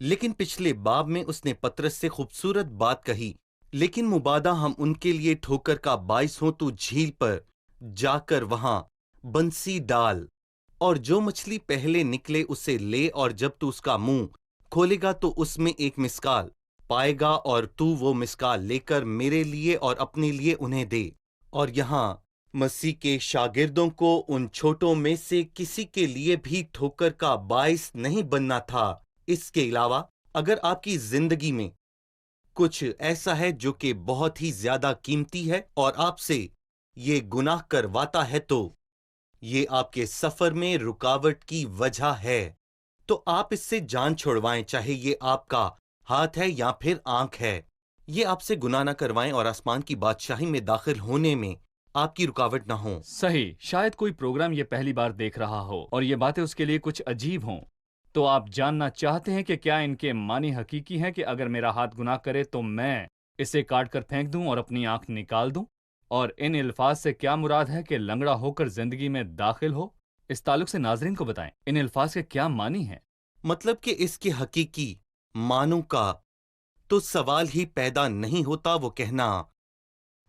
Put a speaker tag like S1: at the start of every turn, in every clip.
S1: لیکن پچھلے باب میں اس نے پترس سے خوبصورت بات کہی، لیکن مبادہ ہم ان کے لیے ٹھوکر کا باعث ہوں تو جھیل پر جا کر وہاں بنسی ڈال، اور جو مچھلی پہلے نکلے اسے لے، اور جب تو اس کا منہ کھولے گا تو اس میں ایک مسکال پائے گا، اور تو وہ مسکال لے کر میرے لیے اور اپنے لیے انہیں دے۔ اور یہاں مسیح کے شاگردوں کو ان چھوٹوں میں سے کسی کے لیے بھی ٹھوکر کا باعث نہیں بننا تھا۔ اس کے علاوہ اگر آپ کی زندگی میں کچھ ایسا ہے جو کہ بہت ہی زیادہ قیمتی ہے اور آپ سے یہ گناہ کرواتا ہے، تو یہ آپ کے سفر میں رکاوٹ کی وجہ ہے، تو آپ اس سے جان چھڑوائیں، چاہے یہ آپ کا ہاتھ ہے یا پھر آنکھ ہے۔ یہ آپ سے گناہ نہ کروائیں اور آسمان کی بادشاہی میں داخل ہونے میں آپ کی رکاوٹ نہ ہو۔
S2: صحیح، شاید کوئی پروگرام یہ پہلی بار دیکھ رہا ہو اور یہ باتیں اس کے لیے کچھ عجیب ہوں، تو آپ جاننا چاہتے ہیں کہ کیا ان کے معنی حقیقی ہیں کہ اگر میرا ہاتھ گناہ کرے تو میں اسے کاٹ کر پھینک دوں اور اپنی آنکھ نکال دوں؟ اور ان الفاظ سے کیا مراد ہے کہ لنگڑا ہو کر زندگی میں داخل ہو؟ اس تعلق سے ناظرین کو بتائیں ان الفاظ کے کیا معنی ہیں۔
S1: مطلب کہ اس کے حقیقی معنوں کا تو سوال ہی پیدا نہیں ہوتا۔ وہ کہنا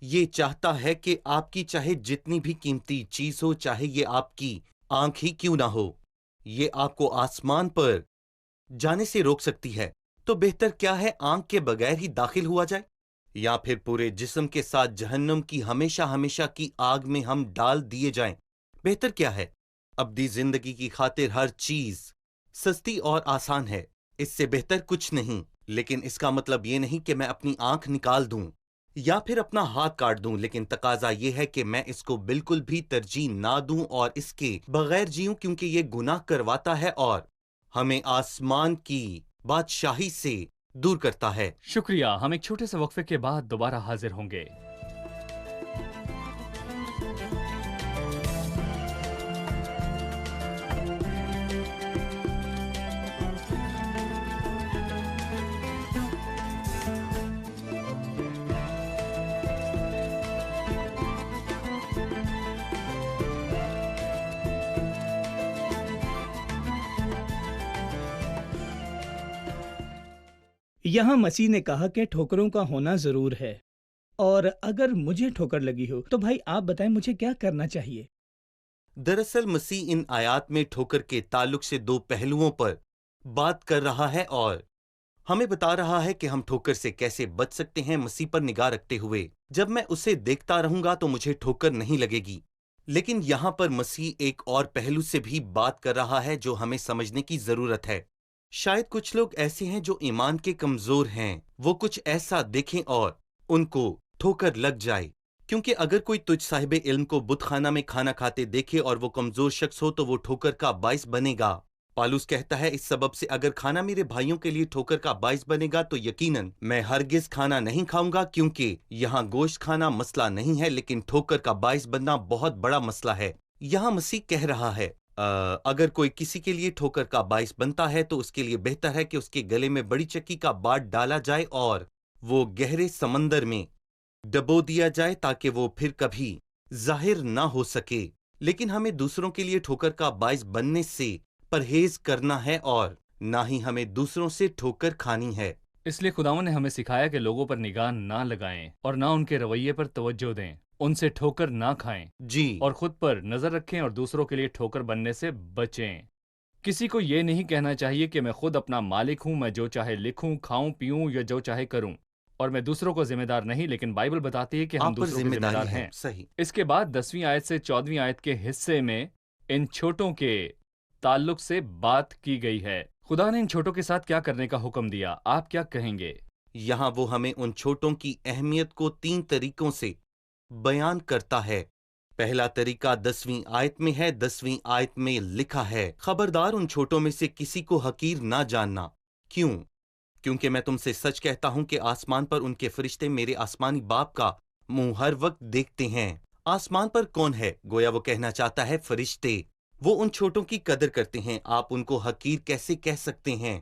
S1: یہ چاہتا ہے کہ آپ کی چاہے جتنی بھی قیمتی چیز ہو، چاہے یہ آپ کی آنکھ ہی کیوں نہ ہو، یہ آپ کو آسمان پر جانے سے روک سکتی ہے۔ تو بہتر کیا ہے آنکھ کے بغیر ہی داخل ہوا جائے، یا پھر پورے جسم کے ساتھ جہنم کی ہمیشہ ہمیشہ کی آگ میں ہم ڈال دیے جائیں؟ بہتر کیا ہے؟ ابدی زندگی کی خاطر ہر چیز سستی اور آسان ہے، اس سے بہتر کچھ نہیں۔ لیکن اس کا مطلب یہ نہیں کہ میں اپنی آنکھ نکال دوں یا پھر اپنا ہاتھ کاٹ دوں، لیکن تقاضا یہ ہے کہ میں اس کو بالکل بھی ترجیح نہ دوں اور اس کے بغیر جیوں، کیونکہ یہ گناہ کرواتا ہے اور ہمیں آسمان کی بادشاہی سے دور کرتا ہے۔
S2: شکریہ، ہم ایک چھوٹے سے وقفے کے بعد دوبارہ حاضر ہوں گے۔
S3: یہاں مسیح نے کہا کہ ٹھوکروں کا ہونا ضرور ہے، اور اگر مجھے ٹھوکر لگی ہو تو بھائی آپ بتائیں مجھے کیا کرنا چاہیے؟
S1: دراصل مسیح ان آیات میں ٹھوکر کے تعلق سے دو پہلوؤں پر بات کر رہا ہے اور ہمیں بتا رہا ہے کہ ہم ٹھوکر سے کیسے بچ سکتے ہیں مسیح پر نگاہ رکھتے ہوئے۔ جب میں اسے دیکھتا رہوں گا تو مجھے ٹھوکر نہیں لگے گی۔ لیکن یہاں پر مسیح ایک اور پہلو سے بھی بات کر رہا ہے جو ہمیں سمجھنے کی ضرورت ہے۔ شاید کچھ لوگ ایسے ہیں جو ایمان کے کمزور ہیں، وہ کچھ ایسا دیکھیں اور ان کو ٹھوکر لگ جائے، کیونکہ اگر کوئی تجھ صاحب علم کو بت خانہ میں کھانا کھاتے دیکھے اور وہ کمزور شخص ہو تو وہ ٹھوکر کا باعث بنے گا۔ پالوس کہتا ہے اس سبب سے اگر کھانا میرے بھائیوں کے لیے ٹھوکر کا باعث بنے گا تو یقیناً میں ہرگز کھانا نہیں کھاؤں گا، کیونکہ یہاں گوشت کھانا مسئلہ نہیں ہے لیکن ٹھوکر کا باعث بننا بہت بڑا مسئلہ ہے۔ یہاں مسیح کہہ رہا ہے اگر کوئی کسی کے لیے ٹھوکر کا باعث بنتا ہے تو اس کے لیے بہتر ہے کہ اس کے گلے میں بڑی چکی کا باٹ ڈالا جائے اور وہ گہرے سمندر میں ڈبو دیا جائے تاکہ وہ پھر کبھی ظاہر نہ ہو سکے۔ لیکن ہمیں دوسروں کے لیے ٹھوکر کا باعث بننے سے پرہیز کرنا ہے اور نہ ہی ہمیں دوسروں سے ٹھوکر کھانی ہے۔
S2: اس لیے خداوند نے ہمیں سکھایا کہ لوگوں پر نگاہ نہ لگائیں اور نہ ان کے رویے پر توجہ دیں، ان سے ٹھوکر نہ کھائیں
S1: جی،
S2: اور خود پر نظر رکھیں اور دوسروں کے لیے ٹھوکر بننے سے بچیں۔ کسی کو یہ نہیں کہنا چاہیے کہ میں خود اپنا مالک ہوں، میں جو چاہے لکھوں، کھاؤں، پیوں یا جو چاہے کروں اور میں دوسروں کو ذمہ دار نہیں، لیکن بائبل بتاتی ہے کہ ہم
S1: آپ پر
S2: دوسروں کے
S1: ذمہ
S2: ذمہ دار
S1: داری ہے۔
S2: ہیں۔
S1: صحیح۔
S2: اس کے بعد 10ویں آیت سے 14ویں آیت کے حصے میں ان چھوٹوں کے تعلق سے بات کی گئی ہے۔ خدا نے ان چھوٹوں کے ساتھ کیا کرنے کا حکم دیا، آپ کیا کہیں گے؟
S1: یہاں وہ ہمیں ان چھوٹوں کی اہمیت کو 3 طریقوں سے بیان کرتا ہے۔ پہلا طریقہ 10ویں آیت میں ہے۔ 10ویں آیت میں لکھا ہے، خبردار ان چھوٹوں میں سے کسی کو حقیر نہ جاننا۔ کیوں؟ کیونکہ میں تم سے سچ کہتا ہوں کہ آسمان پر ان کے فرشتے میرے آسمانی باپ کا منہ ہر وقت دیکھتے ہیں۔ آسمان پر کون ہے؟ گویا وہ کہنا چاہتا ہے فرشتے۔ وہ ان چھوٹوں کی قدر کرتے ہیں۔ آپ ان کو حقیر کیسے کہہ سکتے ہیں؟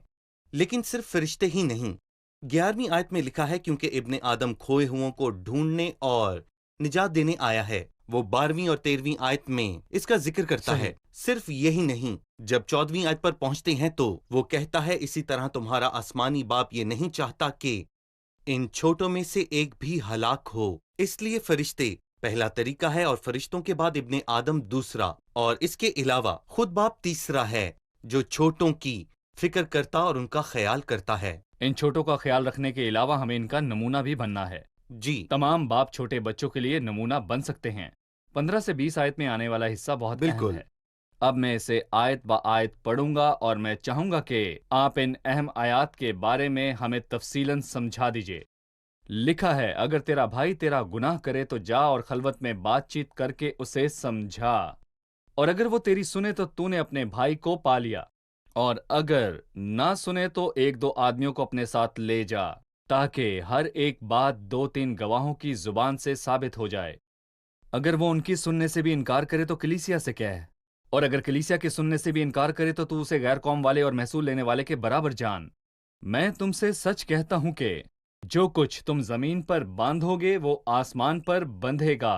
S1: لیکن صرف فرشتے ہی نہیں۔ 11ویں آیت میں لکھا ہے، کیونکہ ابن آدم کھوئے ہوں کو ڈھونڈنے اور نجات دینے آیا ہے۔ وہ 12ویں اور 13ویں آیت میں اس کا ذکر کرتا
S2: صحیح۔
S1: ہے۔ صرف یہی نہیں، جب 14ویں آیت پر پہنچتے ہیں تو وہ کہتا ہے اسی طرح تمہارا آسمانی باپ یہ نہیں چاہتا کہ ان چھوٹوں میں سے ایک بھی ہلاک ہو، اس لیے فرشتے پہلا طریقہ ہے اور فرشتوں کے بعد ابن آدم دوسرا، اور اس کے علاوہ خود باپ تیسرا ہے جو چھوٹوں کی فکر کرتا اور ان کا خیال کرتا ہے۔
S2: ان چھوٹوں کا خیال رکھنے کے علاوہ ہمیں ان کا نمونہ بھی بننا ہے۔
S1: جی
S2: تمام باپ چھوٹے بچوں کے لیے نمونہ بن سکتے ہیں۔ 15 سے 20 آیت میں آنے والا حصہ بہت اہم
S1: بالکل۔
S2: ہے۔ اب میں اسے آیت با آیت پڑھوں گا اور میں چاہوں گا کہ آپ ان اہم آیات کے بارے میں ہمیں تفصیلاً سمجھا دیجئے۔ لکھا ہے، اگر تیرا بھائی تیرا گناہ کرے تو جا اور خلوت میں بات چیت کر کے اسے سمجھا، اور اگر وہ تیری سنے تو تو نے اپنے بھائی کو پا لیا، اور اگر نہ سنے تو 1-2 آدمیوں کو اپنے ساتھ لے جا، تاکہ ہر ایک بات 2-3 گواہوں کی زبان سے ثابت ہو جائے۔ اگر وہ ان کی سننے سے بھی انکار کرے تو کلیسیا سے کہہ، اور اگر کلیسیا کے سننے سے بھی انکار کرے تو اسے غیر قوم والے اور محصول لینے والے کے برابر جان۔ میں تم سے سچ کہتا ہوں کہ جو کچھ تم زمین پر باندھو گے وہ آسمان پر بندھے گا،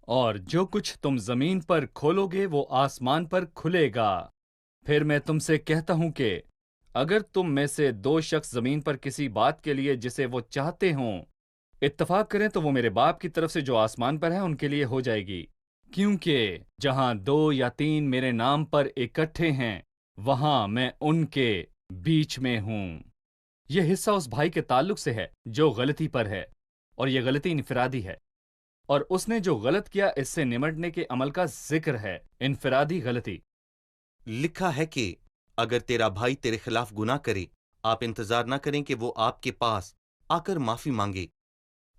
S2: اور جو کچھ تم زمین پر کھولو گے وہ آسمان پر کھلے گا۔ پھر میں تم سے کہتا ہوں کہ اگر تم میں سے 2 شخص زمین پر کسی بات کے لیے جسے وہ چاہتے ہوں اتفاق کریں تو وہ میرے باپ کی طرف سے جو آسمان پر ہے ان کے لیے ہو جائے گی، کیونکہ جہاں 2 یا 3 میرے نام پر اکٹھے ہیں وہاں میں ان کے بیچ میں ہوں۔ یہ حصہ اس بھائی کے تعلق سے ہے جو غلطی پر ہے، اور یہ غلطی انفرادی ہے، اور اس نے جو غلط کیا اس سے نمٹنے کے عمل کا ذکر ہے، انفرادی غلطی۔
S1: لکھا ہے کہ اگر تیرا بھائی تیرے خلاف گناہ کرے، آپ انتظار نہ کریں کہ وہ آپ کے پاس آ کر معافی مانگے،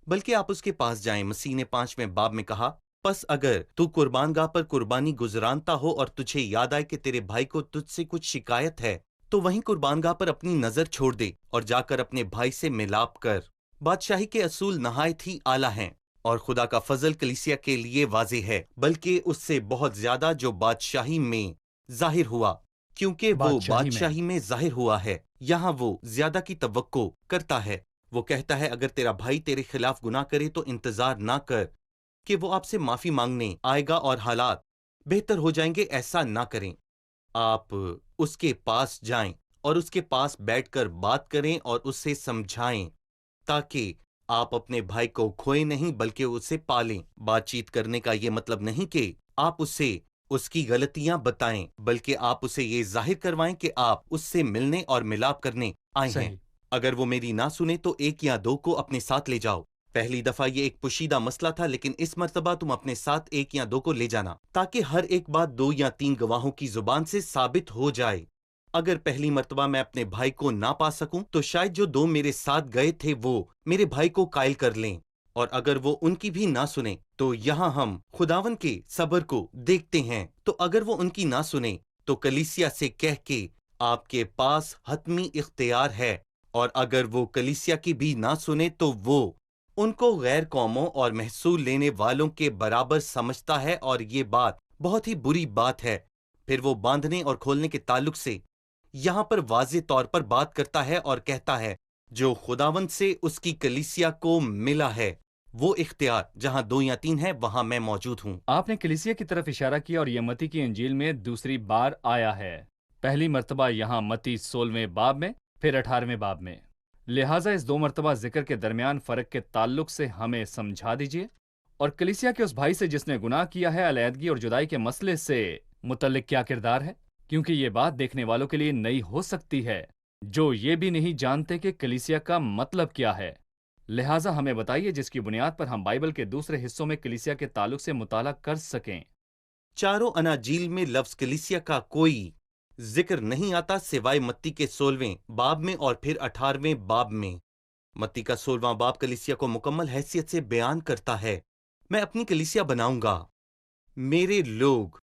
S1: بلکہ آپ اس کے پاس جائیں۔ مسیح نے 5ویں باب میں کہا، پس اگر تو قربان گاہ پر قربانی گزرانتا ہو اور تجھے یاد آئے کہ تیرے بھائی کو تجھ سے کچھ شکایت ہے، تو وہیں قربان گاہ پر اپنی نظر چھوڑ دے اور جا کر اپنے بھائی سے ملاپ کر۔ بادشاہی کے اصول نہایت ہی اعلیٰ ہیں، اور خدا کا فضل کلیسیا کے لیے واضح ہے، بلکہ اس سے بہت زیادہ جو بادشاہی میں ظاہر ہوا، کیونکہ وہ بادشاہی میں ظاہر ہوا ہے۔ یہاں وہ زیادہ کی توقع کرتا ہے۔ وہ کہتا ہے اگر تیرا بھائی تیرے خلاف گناہ کرے تو انتظار نہ کر کہ وہ آپ سے معافی مانگنے آئے گا اور حالات بہتر ہو جائیں گے، ایسا نہ کریں۔ آپ اس کے پاس جائیں اور اس کے پاس بیٹھ کر بات کریں اور اسے سمجھائیں، تاکہ آپ اپنے بھائی کو کھوئے نہیں بلکہ اسے پالیں۔ بات چیت کرنے کا یہ مطلب نہیں کہ آپ اسے اس کی غلطیاں بتائیں، بلکہ آپ اسے یہ ظاہر کروائیں کہ آپ اس سے ملنے اور ملاپ کرنے آئے ہیں۔
S2: صحیح۔
S1: اگر وہ میری نہ سنے تو 1 یا 2 کو اپنے ساتھ لے جاؤ۔ پہلی دفعہ یہ ایک پوشیدہ مسئلہ تھا، لیکن اس مرتبہ تم اپنے ساتھ 1 یا 2 کو لے جانا، تاکہ ہر ایک بات 2 یا 3 گواہوں کی زبان سے ثابت ہو جائے۔ اگر پہلی مرتبہ میں اپنے بھائی کو نہ پا سکوں تو شاید جو 2 میرے ساتھ گئے تھے وہ میرے بھائی کو قائل کر لیں، اور اگر وہ ان کی بھی نہ سنیں تو یہاں ہم خداون کے صبر کو دیکھتے ہیں۔ تو اگر وہ ان کی نہ سنیں تو کلیسیا سے کہہ کے آپ کے پاس حتمی اختیار ہے، اور اگر وہ کلیسیا کی بھی نہ سنے تو وہ ان کو غیر قوموں اور محصول لینے والوں کے برابر سمجھتا ہے، اور یہ بات بہت ہی بری بات ہے۔ پھر وہ باندھنے اور کھولنے کے تعلق سے یہاں پر واضح طور پر بات کرتا ہے اور کہتا ہے جو خداوند سے اس کی کلیسیا کو ملا ہے وہ اختیار جہاں 2 یا 3 ہے وہاں میں موجود ہوں۔
S2: آپ نے کلیسیا کی طرف اشارہ کیا، اور یہ متی کی انجیل میں دوسری بار آیا ہے۔ پہلی مرتبہ یہاں متی 16ویں باب میں، پھر 18ویں باب میں۔ لہٰذا اس 2 مرتبہ ذکر کے درمیان فرق کے تعلق سے ہمیں سمجھا دیجیے، اور کلیسیا کے اس بھائی سے جس نے گناہ کیا ہے علیحدگی اور جدائی کے مسئلے سے متعلق کیا کردار ہے، کیونکہ یہ بات دیکھنے والوں کے لیے نئی ہو سکتی ہے جو یہ بھی نہیں جانتے کہ کلیسیا کا مطلب کیا ہے۔ لہٰذا ہمیں بتائیے جس کی بنیاد پر ہم بائبل کے دوسرے حصوں میں کلیسیا کے تعلق سے مطالعہ کر سکیں۔
S1: چاروں اناجیل میں لفظ کلیسیا کا کوئی ذکر نہیں آتا سوائے متی کے 16ویں باب میں اور پھر 18ویں باب میں۔ متی کا 16واں باب کلیسیا کو مکمل حیثیت سے بیان کرتا ہے۔ میں اپنی کلیسیا بناؤں گا، میرے لوگ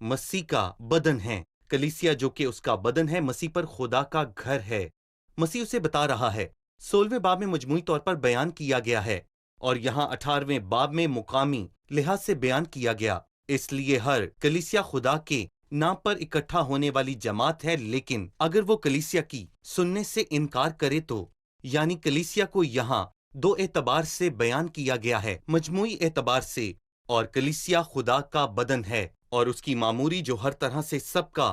S1: مسیح کا بدن ہیں۔ کلیسیا جو کہ اس کا بدن ہے مسیح پر خدا کا گھر ہے۔ مسیح اسے بتا رہا ہے، 16ویں باب میں مجموعی طور پر بیان کیا گیا ہے، اور یہاں 18ویں باب میں مقامی لحاظ سے بیان کیا گیا۔ اس لیے ہر کلیسیا خدا کے نام پر اکٹھا ہونے والی جماعت ہے، لیکن اگر وہ کلیسیا کی سننے سے انکار کرے تو یعنی کلیسیا کو یہاں 2 اعتبار سے بیان کیا گیا ہے، مجموعی اعتبار سے، اور کلیسیا خدا کا بدن ہے اور اس کی معموری جو ہر طرح سے سب کا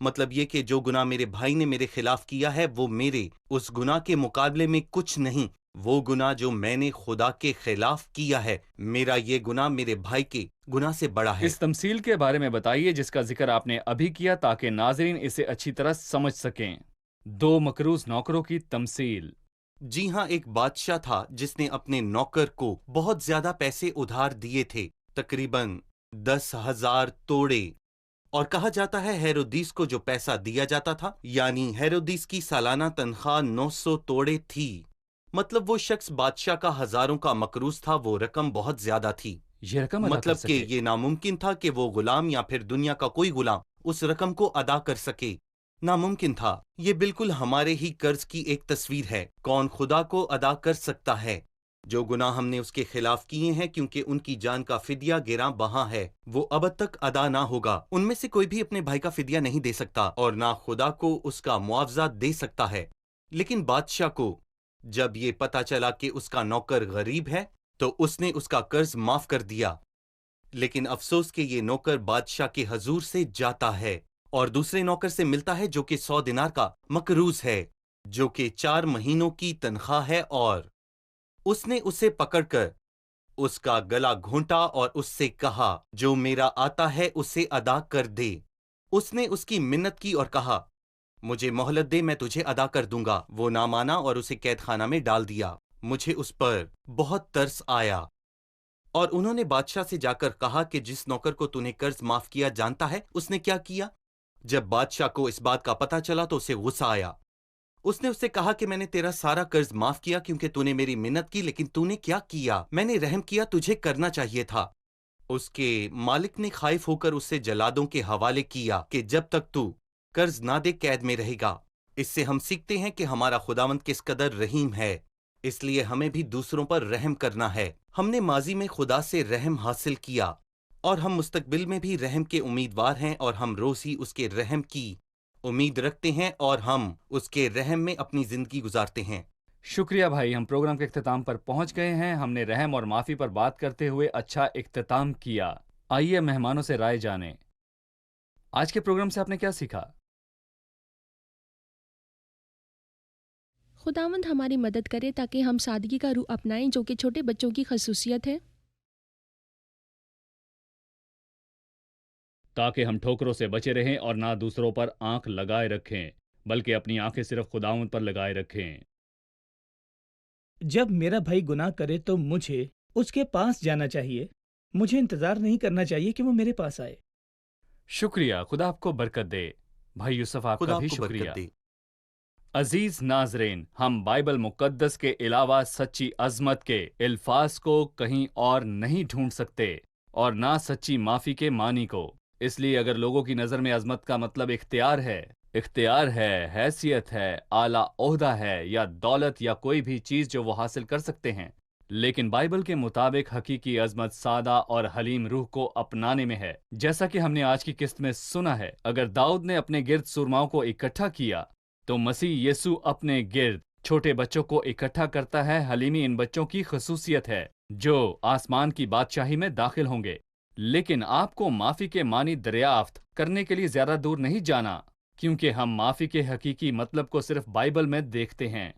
S1: مطلب یہ کہ جو گناہ میرے بھائی نے میرے خلاف کیا ہے وہ میرے اس گناہ کے مقابلے میں کچھ نہیں. وہ گناہ جو میں نے خدا کے خلاف کیا ہے، میرا یہ گناہ میرے بھائی کے گناہ سے بڑا ہے.
S2: اس تمثیل کے بارے میں بتائیے جس کا ذکر آپ نے ابھی کیا تاکہ ناظرین اسے اچھی طرح سمجھ سکیں. 2 مقروض نوکروں کی تمثیل.
S1: جی ہاں، ایک بادشاہ تھا جس نے اپنے نوکر کو بہت زیادہ پیسے ادھار دیے تھے، تقریباً 10,000 توڑے. اور کہا جاتا ہے ہیرودیس کو جو پیسہ دیا جاتا تھا، یعنی ہیرودیس کی سالانہ تنخواہ 900 توڑے تھی. مطلب وہ شخص بادشاہ کا ہزاروں کا مقروض تھا، وہ رقم بہت زیادہ تھی.
S2: یہ رقم ادا کر
S1: مطلب کہ
S2: سکے.
S1: یہ ناممکن تھا کہ وہ غلام یا پھر دنیا کا کوئی غلام اس رقم کو ادا کر سکے. ناممکن تھا. یہ بالکل ہمارے ہی قرض کی ایک تصویر ہے. کون خدا کو ادا کر سکتا ہے؟ جو گناہ ہم نے اس کے خلاف کیے ہیں، کیونکہ ان کی جان کا فدیہ گراں بہا ہے، وہ ابد تک ادا نہ ہوگا. ان میں سے کوئی بھی اپنے بھائی کا فدیہ نہیں دے سکتا اور نہ خدا کو اس کا معاوضہ دے سکتا ہے. لیکن بادشاہ کو جب یہ پتا چلا کہ اس کا نوکر غریب ہے تو اس نے اس کا قرض معاف کر دیا. لیکن افسوس کہ یہ نوکر بادشاہ کے حضور سے جاتا ہے اور دوسرے نوکر سے ملتا ہے جو کہ 100 دینار کا مقروض ہے، جو کہ 4 مہینوں کی تنخواہ ہے، اور اس نے اسے پکڑ کر اس کا گلا گھونٹا اور اس سے کہا جو میرا آتا ہے اسے ادا کر دے. اس نے اس کی منت کی اور کہا مجھے مہلت دے، میں تجھے ادا کر دوں گا. وہ نہ مانا اور اسے قید خانہ میں ڈال دیا. مجھے اس پر بہت ترس آیا. اور انہوں نے بادشاہ سے جا کر کہا کہ جس نوکر کو تو نے قرض معاف کیا جانتا ہے اس نے کیا کیا؟ جب بادشاہ کو اس بات کا پتہ چلا تو اسے غصہ آیا. اس نے اس سے کہا کہ میں نے تیرا سارا قرض معاف کیا کیونکہ تو نے میری منت کی، لیکن تو نے کیا کیا؟ میں نے رحم کیا، تجھے کرنا چاہیے تھا. اس کے مالک نے خائف ہو کر اسے جلادوں کے حوالے کیا کہ جب تک تو قرض نہ دے قید میں رہے گا. اس سے ہم سیکھتے ہیں کہ ہمارا خداوند کس قدر رحیم ہے، اس لیے ہمیں بھی دوسروں پر رحم کرنا ہے. ہم نے ماضی میں خدا سے رحم حاصل کیا اور ہم مستقبل میں بھی رحم کے امیدوار ہیں، اور ہم روز ہی اس کے رحم کی امید رکھتے ہیں اور ہم اس کے رحم میں اپنی زندگی گزارتے ہیں.
S2: شکریہ بھائی. ہم پروگرام کے اختتام پر پہنچ گئے ہیں. ہم نے رحم اور معافی پر بات کرتے ہوئے اچھا اختتام کیا. آئیے مہمانوں سے رائے جانیں. آج کے پروگرام سے آپ نے کیا سیکھا؟
S4: خداوند ہماری مدد کرے تاکہ ہم سادگی کا روح اپنائیں جو کہ چھوٹے بچوں کی خصوصیت ہے.
S2: تاکہ ہم ٹھوکروں سے بچے رہیں اور نہ دوسروں پر آنکھ لگائے رکھیں بلکہ اپنی آنکھیں صرف خداوند پر لگائے رکھیں.
S3: جب میرا بھائی گناہ کرے تو مجھے اس کے پاس جانا چاہیے. مجھے انتظار نہیں کرنا چاہیے کہ وہ میرے پاس آئے.
S2: شکریہ. خدا آپ کو برکت دے. بھائی یوسف آپ
S1: خدا
S2: کا
S1: آپ
S2: بھی
S1: کو
S2: شکریہ.
S1: برکت دے.
S2: عزیز ناظرین، ہم بائبل مقدس کے علاوہ سچی عظمت کے الفاظ کو کہیں اور نہیں ڈھونڈ سکتے اور نہ سچی معافی کے معنی کو. اس لیے اگر لوگوں کی نظر میں عظمت کا مطلب اختیار ہے، حیثیت ہے، اعلیٰ عہدہ ہے یا دولت یا کوئی بھی چیز جو وہ حاصل کر سکتے ہیں، لیکن بائبل کے مطابق حقیقی عظمت سادہ اور حلیم روح کو اپنانے میں ہے. جیسا کہ ہم نے آج کی قسط میں سنا ہے، اگر داؤد نے اپنے گرد سرماؤں کو اکٹھا کیا تو مسیح یسوع اپنے گرد چھوٹے بچوں کو اکٹھا کرتا ہے. حلیمی ان بچوں کی خصوصیت ہے جو آسمان کی بادشاہی میں داخل ہوں گے. لیکن آپ کو معافی کے معنی دریافت کرنے کے لیے زیادہ دور نہیں جانا، کیونکہ ہم معافی کے حقیقی مطلب کو صرف بائبل میں دیکھتے ہیں،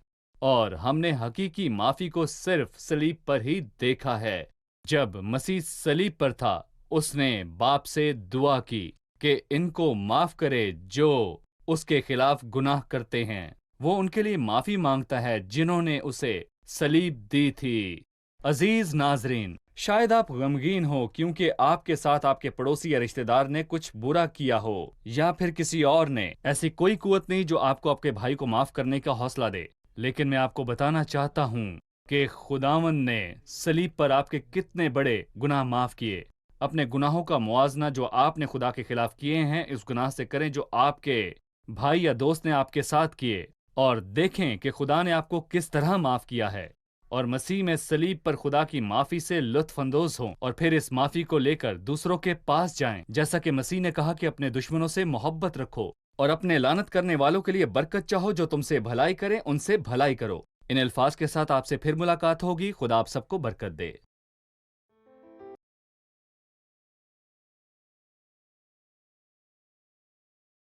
S2: اور ہم نے حقیقی معافی کو صرف صلیب پر ہی دیکھا ہے. جب مسیح صلیب پر تھا، اس نے باپ سے دعا کی کہ ان کو معاف کرے جو اس کے خلاف گناہ کرتے ہیں. وہ ان کے لیے معافی مانگتا ہے جنہوں نے اسے صلیب دی تھی. عزیز ناظرین، شاید آپ غمگین ہو کیونکہ آپ کے ساتھ آپ کے پڑوسی یا رشتہ دار نے کچھ برا کیا ہو، یا پھر کسی اور نے. ایسی کوئی قوت نہیں جو آپ کو آپ کے بھائی کو معاف کرنے کا حوصلہ دے. لیکن میں آپ کو بتانا چاہتا ہوں کہ خداوند نے صلیب پر آپ کے کتنے بڑے گناہ معاف کیے. اپنے گناہوں کا موازنہ جو آپ نے خدا کے خلاف کیے ہیں اس گناہ سے کریں جو آپ کے بھائی یا دوست نے آپ کے ساتھ کیے، اور دیکھیں کہ خدا نے آپ کو کس طرح معاف کیا ہے. اور مسیح میں صلیب پر خدا کی معافی سے لطف اندوز ہوں، اور پھر اس معافی کو لے کر دوسروں کے پاس جائیں. جیسا کہ مسیح نے کہا کہ اپنے دشمنوں سے محبت رکھو اور اپنے لعنت کرنے والوں کے لیے برکت چاہو. جو تم سے بھلائی کریں ان سے بھلائی کرو. ان الفاظ کے ساتھ آپ سے پھر ملاقات ہوگی. خدا آپ سب کو برکت دے.